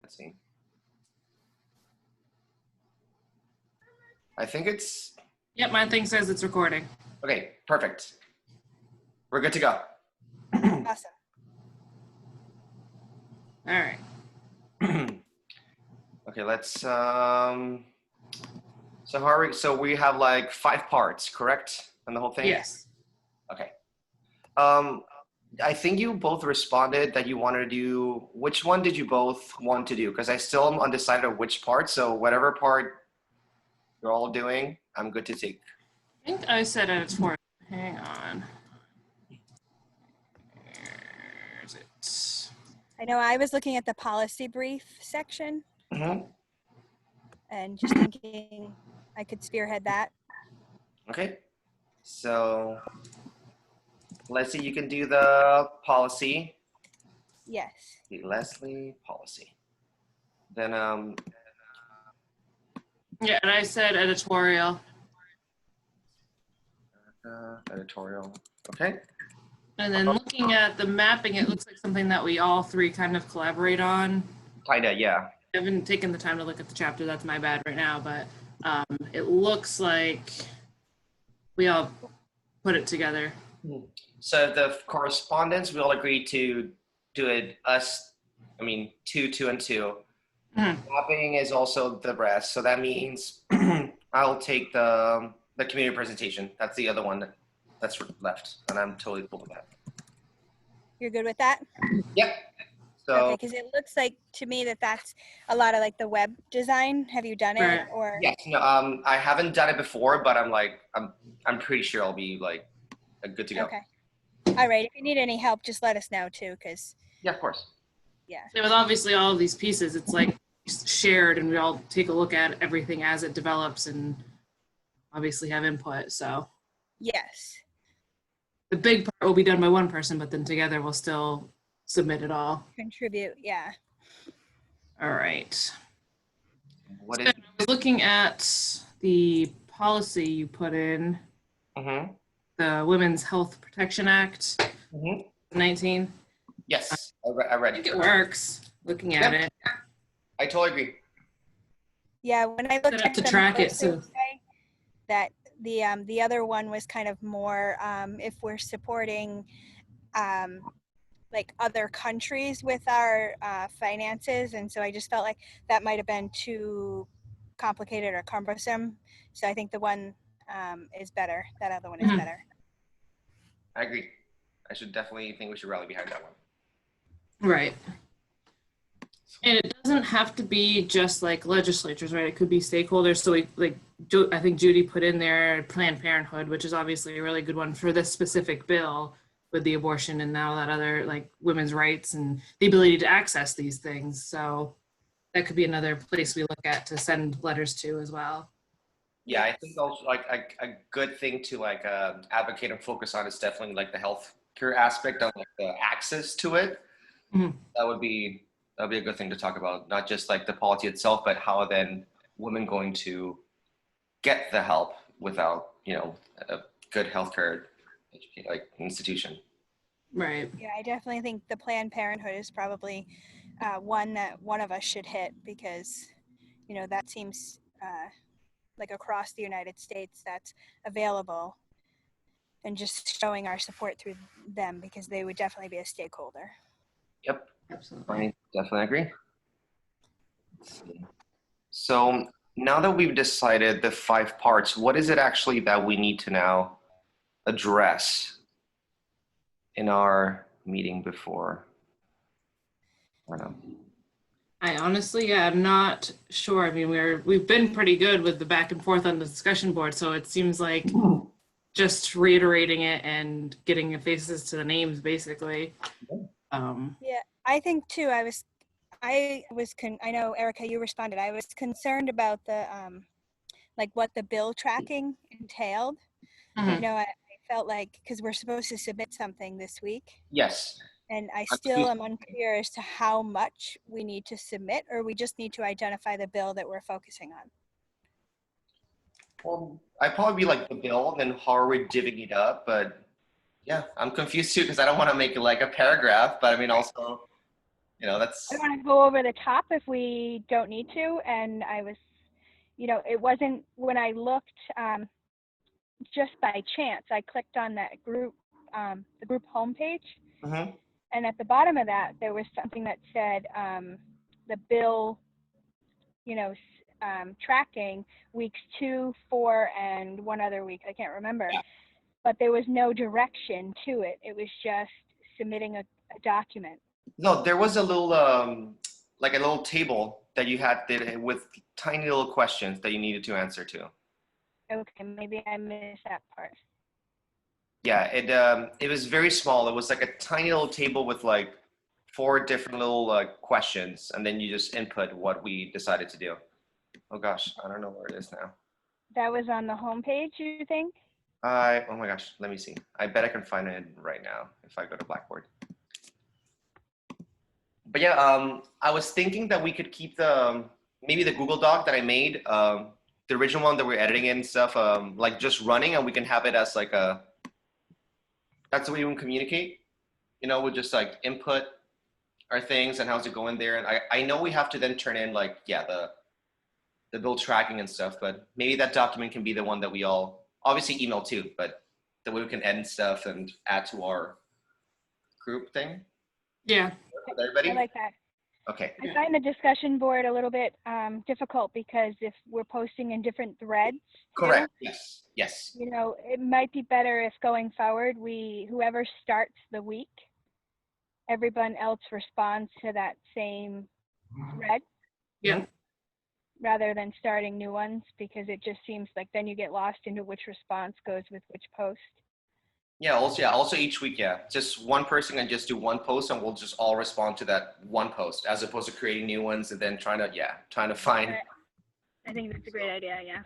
Let's see. I think it's... Yep, my thing says it's recording. Okay, perfect. We're good to go. Awesome. All right. Okay, let's, so we have like 5 parts, correct? On the whole thing? Yes. Okay. I think you both responded that you wanted to do, which one did you both want to do? Because I still am undecided of which part, so whatever part you're all doing, I'm good to take. I think I said editorial. Hang on. Where's it? I know I was looking at the policy brief section Mm-hmm. and just thinking I could spearhead that. Okay, so Leslie, you can do the policy. Yes. Leslie, policy. Then, Yeah, and I said editorial. editorial, okay. And then looking at the mapping, it looks like something that we all 3 kind of collaborate on. Kinda, yeah. I haven't taken the time to look at the chapter. That's my bad right now, but it looks like we all put it together. So the correspondence, we all agreed to do it, two, 2, and 2. Mapping is also the rest, so that means I'll take the community presentation. That's the other one that's left, and I'm totally cool with that. You're good with that? Yep. So, okay, because it looks like to me that that's a lot of like the web design. Have you done it Right. or? yes, no, I haven't done it before, but I'm pretty sure I'll be like good to go. Okay. All right. If you need any help, just let us know too, because Yeah, of course. yeah. So with obviously all of these pieces, it's like shared and we all take a look at everything as it develops and obviously have input. So Yes. the big part will be done by one person, but then together we'll still submit it all. Contribute. Yeah. All right. What So is? I was looking at the policy you put in, Mm-hmm. the Women's Health Protection Act, Mm-hmm. 19. Yes, I I read think it. it works looking at it. I totally agree. Yeah. When I looked Set up at to them track it, closely so today, that the other one was kind of more if we're supporting like other countries with our finances, and so I just felt like that might have been too complicated or cumbersome. So I think the one is better. That other one is better. I agree. I should definitely think we should rally behind that one. right. And it doesn't have to be just like legislatures, right? It could be stakeholders. So I think Judy put in there Planned Parenthood, which is obviously a really good one for this specific bill with the abortion and now that other like women's rights and the ability to access these things. So that could be another place we look at to send letters to as well. Yeah, I think also like a good thing to like advocate and focus on is definitely like the healthcare aspect of like the access to it. Mhm. That would be a good thing to talk about, not just like the policy itself, but how then women going to get the help without a good healthcare like institution. Right. Yeah, I definitely think the Planned Parenthood is probably one that one of us should hit, because that seems like across the United States that's available, and just showing our support through them, because they would definitely be a stakeholder. Yep, Absolutely. I definitely agree. Let's see. So now that we've decided the 5 parts, what is it actually that we need to now address in our meeting before? I don't know. I honestly am not sure. I mean, we've been pretty good with the back and forth on the discussion board, so it seems like just reiterating it and getting the faces to the names, basically. Yeah, I think too. I know, Erica, you responded. I was concerned about the like what the bill tracking entailed. Mhm. I felt like, because we're supposed to submit something this week, Yes. and I still am unclear as to how much we need to submit, or we just need to identify the bill that we're focusing on. Well, I'd probably be like the bill, then how are we divvying it up? But yeah, I'm confused too because I don't want to make it like a paragraph, but I mean also You know, I that's, don't want to go over the top if we don't need to. And I was, it wasn't when I looked just by chance. I clicked on that group, the group homepage, mhm. and at the bottom of that there was something that said the bill, tracking weeks 2, 4, and one other week. I can't remember, but there was no direction to it. It was just submitting a document. No, there was a little, like a little table that you had there with tiny little questions that you needed to answer to. Okay, maybe I missed that part. Yeah, it was very small. It was like a tiny little table with like 4 different little questions, and then you just input what we decided to do. Oh gosh, I don't know where it is now. That was on the homepage, you think? Oh my gosh, let me see. I bet I can find it right now if I go to Blackboard. But yeah, I was thinking that we could keep the maybe the Google Doc that I made, the original one that we're editing and stuff, like just running, and we can have it as like a. That's the way we can communicate. You know, we just like input our things and how's it going there. And I know we have to then turn in like the bill tracking and stuff, but maybe that document can be the one that we all obviously email too, but the way we can edit stuff and add to our group thing. Yeah. With everybody? I like that. Okay. I find the discussion board a little bit difficult because if we're posting in different threads, Correct. Yes. Yes. it might be better if going forward, whoever starts the week, everyone else responds to that same thread. Yeah. Rather than starting new ones, because it just seems like then you get lost into which response goes with which post. Yeah. Also each week. Yeah. Just one person can just do one post, and we'll just all respond to that one post, as opposed to creating new ones and then trying to find. I think that's a great idea. Yeah.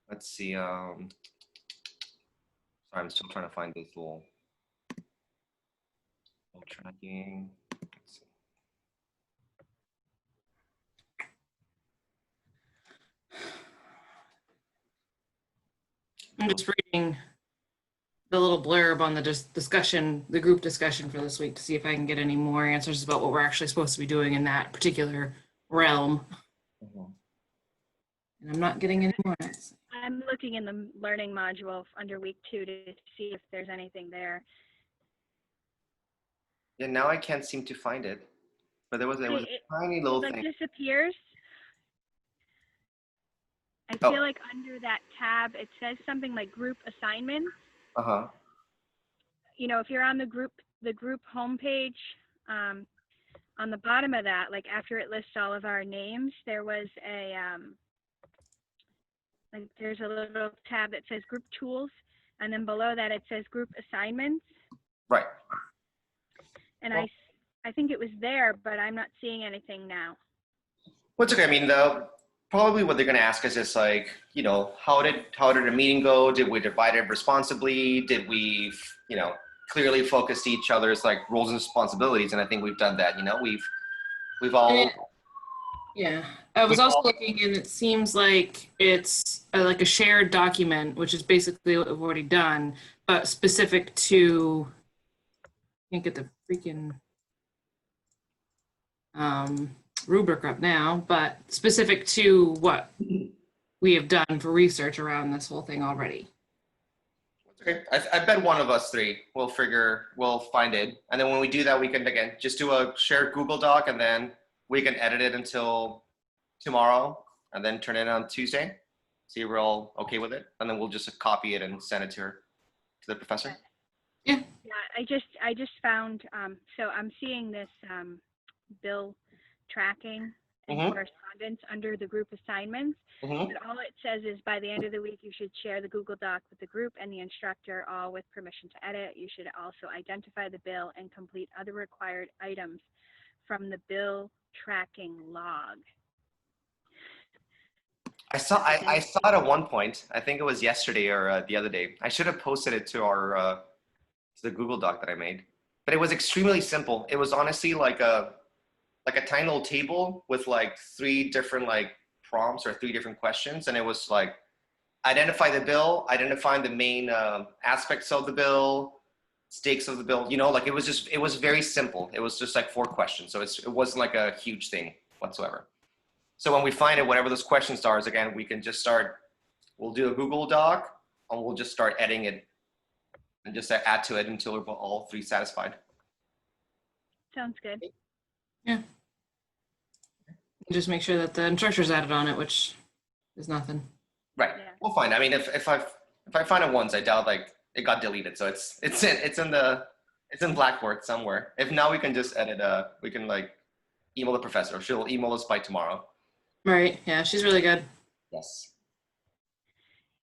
Let's see. Sorry, I'm still trying to find this little tracking. Let's see. I'm just reading the little blurb on the discussion, the group discussion for this week to see if I can get any more answers about what we're actually supposed to be doing in that particular realm. Mhm. And I'm not getting any more. I'm looking in the learning module under week 2 to see if there's anything there. Yeah, now I can't seem to find it. But there was a tiny little like thing. Disappears. I feel like under that tab, it says something like group assignments. Uh-huh. If you're on the group homepage, on the bottom of that, like after it lists all of our names, there was there's a little tab that says group tools, and then below that it says group assignments. Right. And I think it was there, but I'm not seeing anything now. Well, it's okay. I mean, probably what they're going to ask us is like, how did the meeting go? Did we divide it responsibly? Did we, clearly focus each other's like roles and responsibilities? And I think we've done that. We've all. Yeah, I was also looking, and it seems like it's like a shared document, which is basically what we've already done, but specific to. Can't get the freaking rubric up now, but specific to what we have done for research around this whole thing already. Okay. I bet one of us 3 we'll find it. And then when we do that, we can, again, just do a shared Google Doc, and then we can edit it until tomorrow and then turn it on Tuesday. See if we're all okay with it. And then we'll just copy it and send it to the professor. Yeah. Yeah, I just found, so I'm seeing this bill tracking and correspondence under the group assignments. Mm-hmm. And all it says is by the end of the week, you should share the Google Doc with the group and the instructor, all with permission to edit. You should also identify the bill and complete other required items from the bill tracking log. I saw it at one point. I think it was yesterday or the other day. I should have posted it to our to the Google Doc that I made. But it was extremely simple. It was honestly like a tiny little table with like 3 different like prompts or 3 different questions, and it was like identify the bill, identifying the main aspects of the bill, stakes of the bill. You know, like it was very simple. It was just like 4 questions. So it wasn't like a huge thing whatsoever. So when we find it, whatever those questions are, again, we can just start, we'll do a Google Doc and we'll just start editing it and just add to it until we're all 3 satisfied. Sounds good. Yeah. Just make sure that the instructor's added on it, which is nothing. Right. Yeah. We'll find it. I mean, if I find it once, I doubt like it got deleted. So it's in Blackboard somewhere. If not, we can just edit. We can like email the professor. She'll email us by tomorrow. Right. Yeah, she's really good. Yes.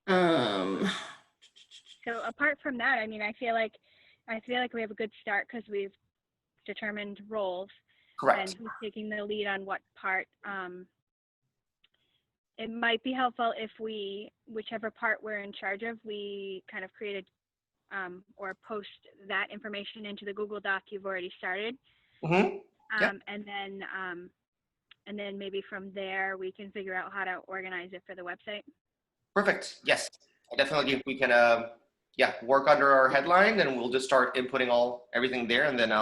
So apart from that, I mean, I feel like we have a good start because we've determined roles. Correct. And who's taking the lead on what part. It might be helpful if whichever part we're in charge of, we kind of created or post that information into the Google Doc you've already started. Mm-hmm. Yep. And then maybe from there we can figure out how to organize it for the website. Perfect. Yes. I definitely think we can work under our headline, and we'll just start inputting everything there, and then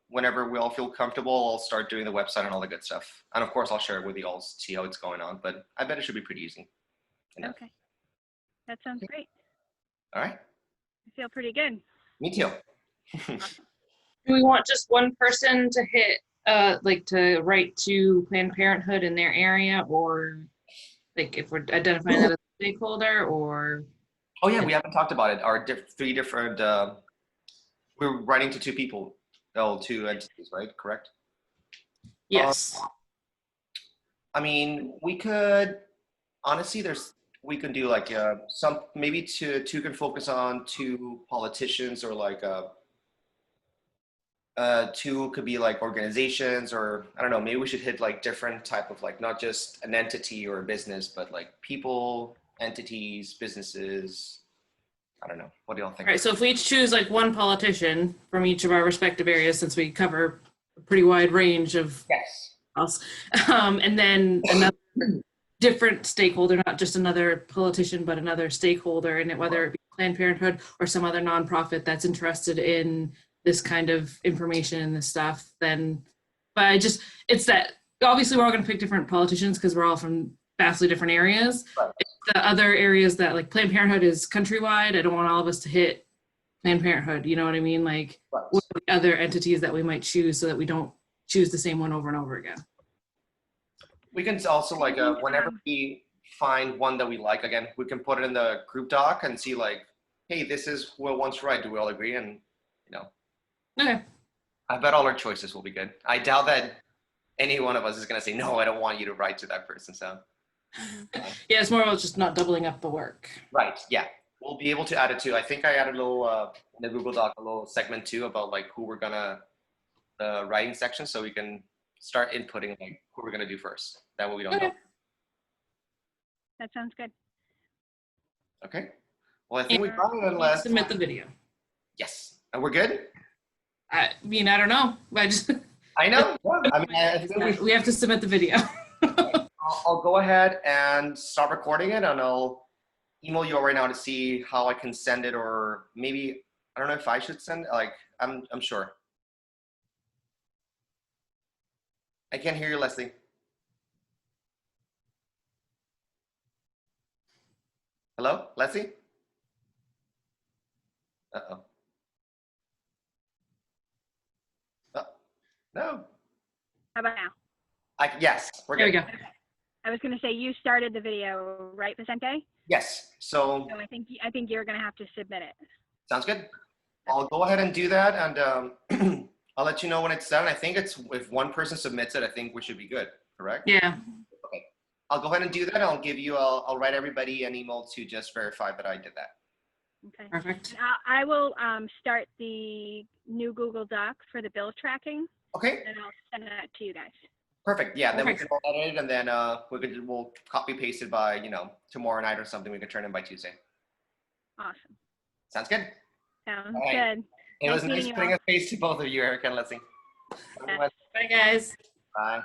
whenever we all feel comfortable, I'll start doing the website and all the good stuff. And of course, I'll share it with you all, see how it's going on, but I bet it should be pretty easy. Okay. That sounds great. All right. I feel pretty good. Me too. Do we want just one person to hit, to write to Planned Parenthood in their area, or like if we're identifying that as a stakeholder, or? Oh yeah, we haven't talked about it. Our 3 different, we're writing to 2 people, 2 entities, right? Correct? Yes. I mean, we could, honestly, we can do like some, maybe 2 can focus on 2 politicians, or like 2 could be like organizations, or I don't know, maybe we should hit like different type of like, not just an entity or a business, but like people, entities, businesses. I don't know. What do y'all think? All right, so if we each choose like one politician from each of our respective areas, since we cover a pretty wide range of Yes. else, and then another different stakeholder, not just another politician, but another stakeholder, and whether it be Planned Parenthood or some other nonprofit that's interested in this kind of information and this stuff, then, but it's that obviously we're all going to pick different politicians because we're all from vastly different areas. Right. The other areas that like Planned Parenthood is countrywide, I don't want all of us to hit Planned Parenthood. You know what I mean? Like, Right. what are the other entities that we might choose so that we don't choose the same one over and over again? We can also like whenever we find one that we like, again, we can put it in the group doc and see like, hey, this is who wants to write. Do we all agree? And Okay. I bet all our choices will be good. I doubt that any one of us is gonna say, no, I don't want you to write to that person. So Yeah, it's more about just not doubling up the work. right, yeah, we'll be able to add it too. I think I added a little in the Google Doc, a little segment too about like who we're gonna writing section, so we can start inputting like who we're gonna do first. That way we don't know. That sounds good. Okay. Well, I think we got it unless Submit the video. yes, and we're good. I mean, I don't know. I know. Yeah. I mean, I think we have to submit the video. I'll go ahead and start recording it, and I'll email you right now to see how I can send it, or maybe I don't know if I should send. Like, I'm sure. I can't hear you, Leslie. Hello, Leslie? Uh-oh. No. How about now? Yes, we're There good. we go. I was going to say you started the video, right, Vicente? Yes, so So I think you're going to have to submit it. sounds good. I'll go ahead and do that, and I'll let you know when it's done. I think it's, if one person submits it, I think we should be good, correct? Yeah. Okay. I'll go ahead and do that. I'll write everybody an email to just verify that I did that. Okay. Perfect. I will start the new Google Doc for the bill tracking, Okay, and I'll send that to you guys. perfect. Yeah, then we Perfect. can all edit it, and then we'll copy paste it by, tomorrow night or something. We can turn it by Tuesday. Awesome. Sounds good. Sounds All right. good. It was Nice nice meeting you putting all. a face to both of you, Erica and Leslie. Yes. Bye, guys. Bye.